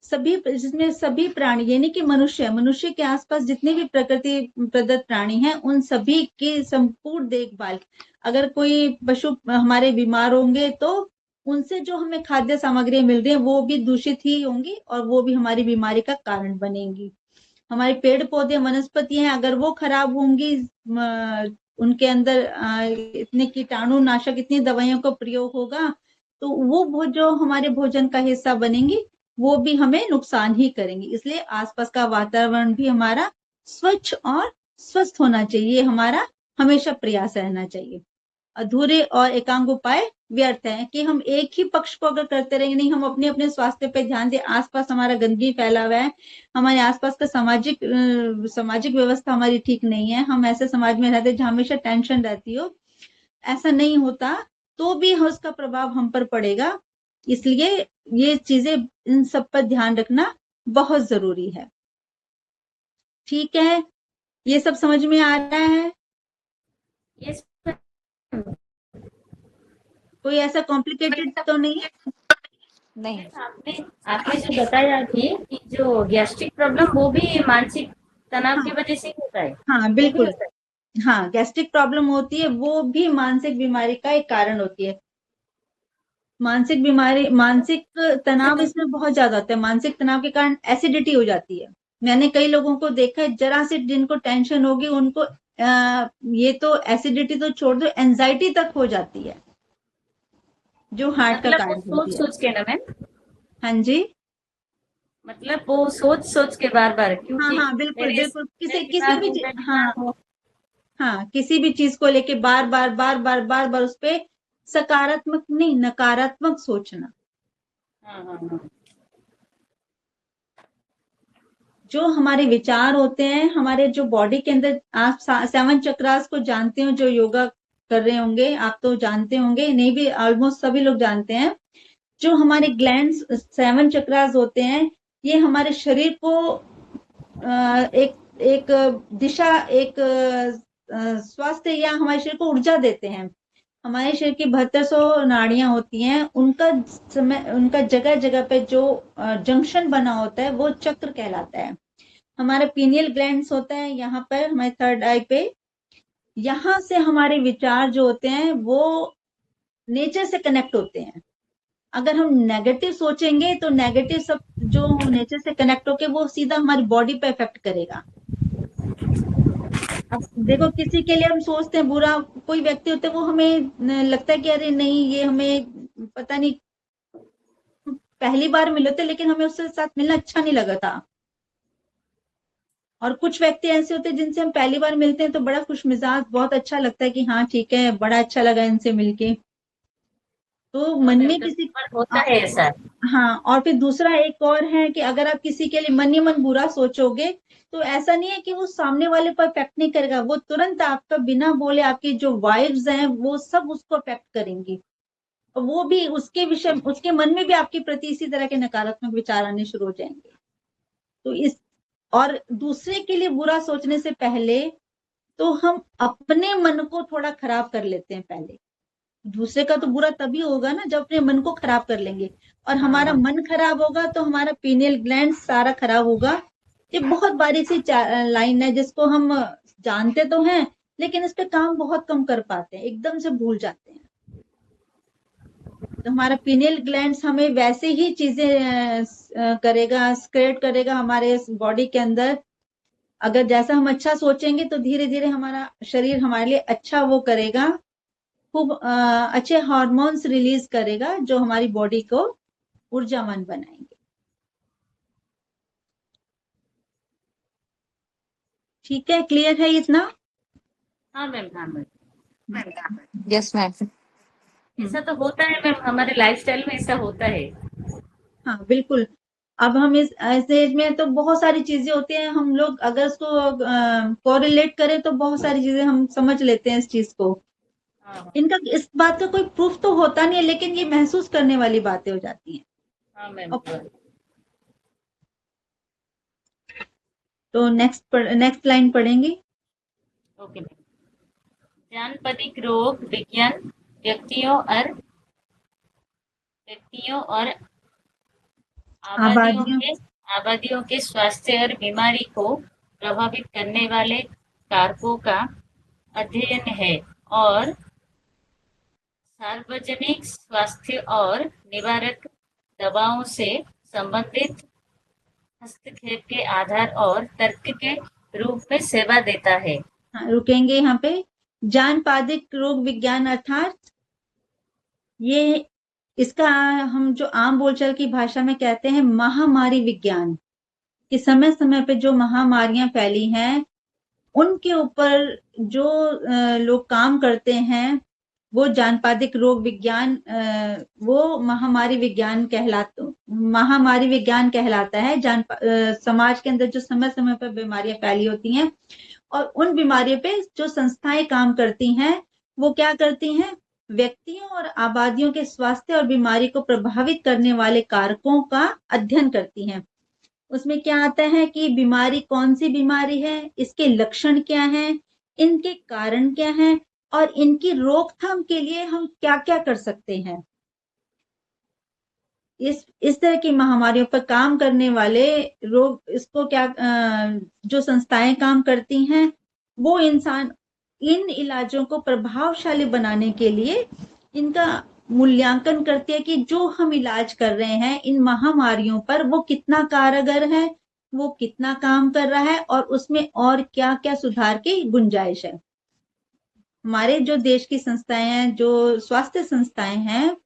S2: सभी, जिसमें सभी प्राणी, यानी कि मनुष्य के आसपास जितने भी प्रकृति प्रदत्त प्राणी हैं, उन सभी की संपूर्ण देखभाल, अगर कोई पशु हमारे बीमार होंगे तो उनसे जो हमें खाद्य सामग्री मिल रही है वो भी दूषित ही होंगी और वो भी हमारी बीमारी का कारण बनेंगी। हमारे पेड़ पौधे, वनस्पतियां, अगर वो खराब होंगी, उनके अंदर इतने कीटाणु नाशक, इतनी दवाइयों का प्रयोग होगा, तो वो जो हमारे भोजन का हिस्सा बनेंगी वो भी हमें नुकसान ही करेंगी। इसलिए आसपास का वातावरण भी हमारा स्वच्छ और स्वस्थ होना चाहिए, हमारा हमेशा प्रयास रहना चाहिए। अधूरे और एकांग उपाय व्यर्थ है। कि हम एक ही पक्ष को अगर करते रहेंगे, नहीं हम अपने अपने स्वास्थ्य पे ध्यान दें, आसपास हमारा गंदगी फैला हुआ है, हमारे आसपास का सामाजिक व्यवस्था हमारी ठीक नहीं है, हम ऐसे समाज में रहते जहाँ हमेशा टेंशन रहती हो, ऐसा नहीं होता तो भी उसका प्रभाव हम पर पड़ेगा। इसलिए ये चीजें, इन सब पर ध्यान रखना बहुत जरूरी है। ठीक है, ये सब समझ में आ रहा है?
S3: यस,
S2: कोई ऐसा कॉम्प्लिकेटेड तो नहीं?
S1: नहीं।
S3: आपने आपने जो बताया अभी कि जो गैस्ट्रिक प्रॉब्लम वो भी मानसिक तनाव की
S2: हाँ
S3: वजह से ही होता है,
S2: हाँ
S3: वो भी
S2: बिल्कुल।
S3: होता है।
S2: हाँ, गैस्ट्रिक प्रॉब्लम होती है, वो भी मानसिक बीमारी का एक कारण होती है। मानसिक बीमारी, मानसिक तनाव इसमें बहुत ज्यादा होता है। मानसिक तनाव के कारण एसिडिटी हो जाती है। मैंने कई लोगों को देखा है, जरा से जिनको टेंशन होगी उनको ये तो एसिडिटी तो छोड़ दो, एंजाइटी तक हो जाती है, जो हार्ट का
S3: मतलब वो
S2: कारण
S3: सोच
S2: होती है।
S3: सोच के ना मैम,
S2: हाँ जी।
S3: मतलब वो सोच सोच के बार बार,
S2: हाँ
S3: क्योंकि
S2: हाँ बिल्कुल
S3: मेरे
S2: बिल्कुल,
S3: मैं
S2: किसी
S3: बीमार
S2: भी
S3: हूँ, मैं
S2: हाँ
S3: बीमार हूँ।
S2: हाँ, किसी भी चीज को लेके बार बार बार बार बार बार उस पे सकारात्मक नहीं, नकारात्मक सोचना।
S3: हाँ हाँ हाँ।
S2: जो हमारे विचार होते हैं, हमारे जो बॉडी के अंदर, आप 7 चक्रास को जानते हो, जो योगा कर रहे होंगे आप तो जानते होंगे, नहीं भी ऑलमोस्ट सभी लोग जानते हैं। जो हमारे ग्लैंड्स 7 चक्रास होते हैं, ये हमारे शरीर को एक एक दिशा, एक स्वास्थ्य या हमारे शरीर को ऊर्जा देते हैं। हमारे शरीर की 7200 नाड़ियां होती हैं, उनका समय, उनका जगह जगह पे जो जंक्शन बना होता है वो चक्र कहलाता है। हमारा पीनियल ग्लैंड्स होता है यहाँ पर, हमारे थर्ड आई पे। यहाँ से हमारे विचार जो होते हैं वो नेचर से कनेक्ट होते हैं। अगर हम नेगेटिव सोचेंगे तो नेगेटिव सब जो नेचर से कनेक्ट होके वो सीधा हमारी बॉडी पे इफेक्ट करेगा। अब देखो, किसी के लिए हम सोचते हैं बुरा, कोई व्यक्ति होता है वो हमें लगता है कि अरे नहीं ये हमें पता नहीं, पहली बार मिले थे लेकिन हमें उसके साथ मिलना अच्छा नहीं लगा था। और कुछ व्यक्ति ऐसे होते हैं जिनसे हम पहली बार मिलते हैं तो बड़ा खुश मिजाज, बहुत अच्छा लगता है कि हाँ ठीक है, बड़ा अच्छा लगा इनसे मिलके। तो
S3: हाँ
S2: मन
S3: मैम,
S2: में किसी,
S3: कभी होता है ऐसा।
S2: हाँ, और फिर दूसरा एक और है कि अगर आप किसी के लिए मन ही मन बुरा सोचोगे तो ऐसा नहीं है कि वो सामने वाले पर इफेक्ट नहीं करेगा, वो तुरंत आपका बिना बोले आपकी जो वाइब्स हैं वो सब उसको इफेक्ट करेंगी, और वो भी उसके विषय, उसके मन में भी आपके प्रति इसी तरह के नकारात्मक विचार आने शुरू हो जाएंगे। तो इस, और दूसरे के लिए बुरा सोचने से पहले तो हम अपने मन को थोड़ा खराब कर लेते हैं पहले। दूसरे का तो बुरा तभी होगा ना जब अपने मन को खराब कर लेंगे, और
S3: हाँ
S2: हमारा
S3: हाँ
S2: मन खराब होगा तो हमारा पीनियल ग्लैंड सारा खराब होगा। ये बहुत बारीक सी लाइन है जिसको हम जानते तो हैं, लेकिन इस पे काम बहुत कम कर पाते हैं, एकदम से भूल जाते हैं। तो हमारा पीनियल ग्लैंड्स हमें वैसे ही चीजें करेगा, स्क्रेट करेगा हमारे बॉडी के अंदर। अगर जैसा हम अच्छा सोचेंगे तो धीरे धीरे हमारा शरीर हमारे लिए अच्छा वो करेगा, खूब अच्छे हार्मोन्स रिलीज करेगा जो हमारी बॉडी को ऊर्जावान बनाएंगे। ठीक है, क्लियर है इतना?
S3: हाँ मैम, हाँ मैम।
S1: Yes ma'am.
S3: ऐसा तो होता है मैम, हमारे लाइफस्टाइल में ऐसा होता है।
S2: हाँ बिल्कुल। अब हम इस एज में तो बहुत सारी चीजें होती हैं, हम लोग अगर उसको कोरिलेट करें तो बहुत सारी चीजें हम समझ लेते हैं इस चीज को।
S3: हाँ हाँ
S2: इनका, इस बात का कोई प्रूफ तो होता नहीं है, लेकिन ये महसूस करने वाली बातें हो जाती हैं।
S3: हाँ मैम,
S2: अब
S3: हाँ।
S2: तो नेक्स्ट लाइन पढ़ेंगे।
S3: Okay ma'am. जानपदिक रोग विज्ञान व्यक्तियों और आबादियों
S2: आबादियों।
S3: के आबादियों के स्वास्थ्य और बीमारी को प्रभावित करने वाले कारकों का अध्ययन है, और सार्वजनिक स्वास्थ्य और निवारक दवाओं से संबंधित हस्तक्षेप के आधार और तर्क के रूप में सेवा देता है।
S2: हाँ, रुकेंगे यहाँ पे। जानपादिक रोग विज्ञान अर्थात ये, इसका हम जो आम बोलचाल की भाषा में कहते हैं महामारी विज्ञान, कि समय समय पे जो महामारियां फैली हैं उनके ऊपर जो लोग काम करते हैं, वो जानपादिक रोग विज्ञान वो महामारी विज्ञान कहलाता है। समाज के अंदर जो समय समय पर बीमारियां फैली होती हैं और उन बीमारियों पे जो संस्थाएं काम करती हैं वो क्या करती हैं, व्यक्तियों और आबादियों के स्वास्थ्य और बीमारी को प्रभावित करने वाले कारकों का अध्ययन करती हैं। उसमें क्या आता है कि बीमारी कौन सी बीमारी है, इसके लक्षण क्या हैं, इनके कारण क्या हैं और इनकी रोकथाम के लिए हम क्या क्या कर सकते हैं। इस तरह की महामारियों पर काम करने वाले रोग, इसको क्या जो संस्थाएं काम करती हैं वो इन इलाजों को प्रभावशाली बनाने के लिए इनका मूल्यांकन करती है कि जो हम इलाज कर रहे हैं इन महामारियों पर वो कितना कारगर है, वो कितना काम कर रहा है और उसमें और क्या क्या सुधार की गुंजाइश है। हमारे जो देश की संस्थाएं हैं, जो स्वास्थ्य संस्थाएं हैं,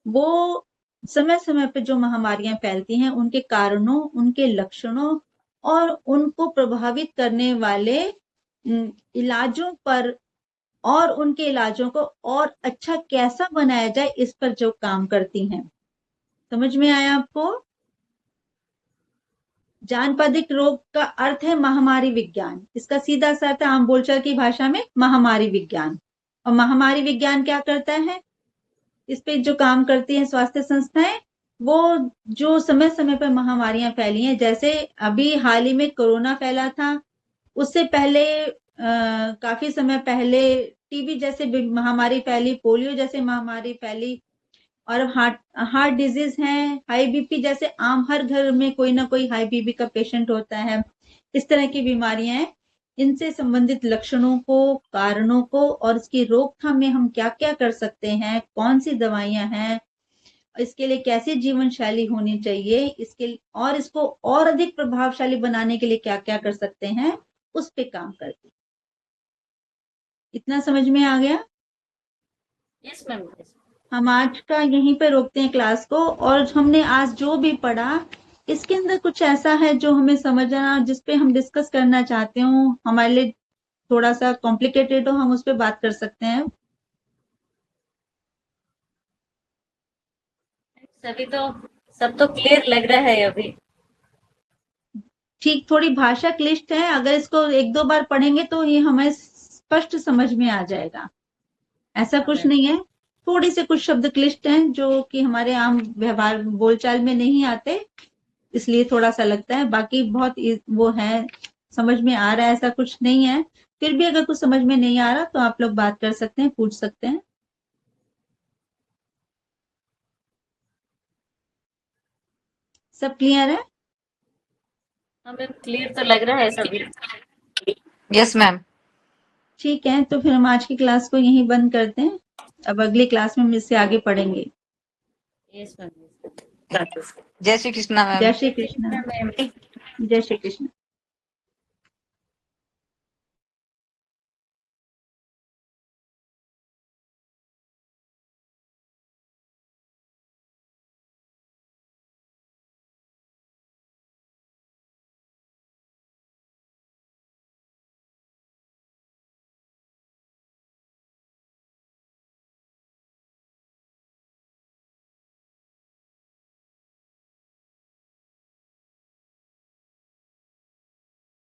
S2: वो समय समय पर जो महामारियां फैलती हैं उनके कारणों, उनके लक्षणों और उनको प्रभावित करने वाले इलाजों पर और उनके इलाजों को और अच्छा कैसा बनाया जाए इस पर जो काम करती हैं। समझ में आया आपको? जानपादिक रोग का अर्थ है महामारी विज्ञान। इसका सीधा सा अर्थ है आम बोलचाल की भाषा में महामारी विज्ञान। और महामारी विज्ञान क्या करता है, इस पे जो काम करती हैं स्वास्थ्य संस्थाएं, वो जो समय समय पर महामारियां फैली हैं, जैसे अभी हाल ही में कोरोना फैला था, उससे पहले काफी समय पहले टीबी जैसे महामारी फैली, पोलियो जैसे महामारी फैली और हार्ट डिजीज है, हाई बीपी जैसे आम हर घर में कोई ना कोई हाई बीपी का पेशेंट होता है। इस तरह की बीमारियां हैं। इनसे संबंधित लक्षणों को, कारणों को और इसकी रोकथाम में हम क्या क्या कर सकते हैं, कौन सी दवाइयां हैं, इसके लिए कैसी जीवन शैली होनी चाहिए, इसको और अधिक प्रभावशाली बनाने के लिए क्या क्या कर सकते हैं, उस पे काम करती। इतना समझ में आ गया?
S3: Yes ma'am.
S2: हम आज का यहीं पे रोकते हैं क्लास को। और हमने आज जो भी पढ़ा इसके अंदर कुछ ऐसा है जो हमें समझना, जिस पे हम डिस्कस करना चाहते हो, हमारे लिए थोड़ा सा कॉम्प्लिकेटेड हो, हम उस पर बात कर सकते हैं।
S3: सब तो क्लियर लग रहा है अभी।
S2: ठीक, थोड़ी भाषा क्लिष्ट है, अगर इसको एक दो बार पढ़ेंगे तो ये हमें स्पष्ट समझ में आ जाएगा। ऐसा कुछ नहीं है, थोड़ी से कुछ शब्द क्लिष्ट हैं जो कि हमारे आम व्यवहार बोलचाल में नहीं आते, इसलिए थोड़ा सा लगता है। बाकी बहुत वो है, समझ में आ रहा है, ऐसा कुछ नहीं है। फिर भी अगर कुछ समझ में नहीं आ रहा तो आप लोग बात कर सकते हैं, पूछ सकते हैं। सब क्लियर है?
S3: हमें क्लियर तो लग रहा है सभी।
S1: Yes ma'am.
S2: ठीक है, तो फिर हम आज की क्लास को यहीं बंद करते हैं। अब अगली क्लास में हम इससे आगे पढ़ेंगे।
S3: Yes ma'am.
S1: जय श्री कृष्णा मैम।
S2: जय श्री कृष्ण। जय श्री कृष्ण।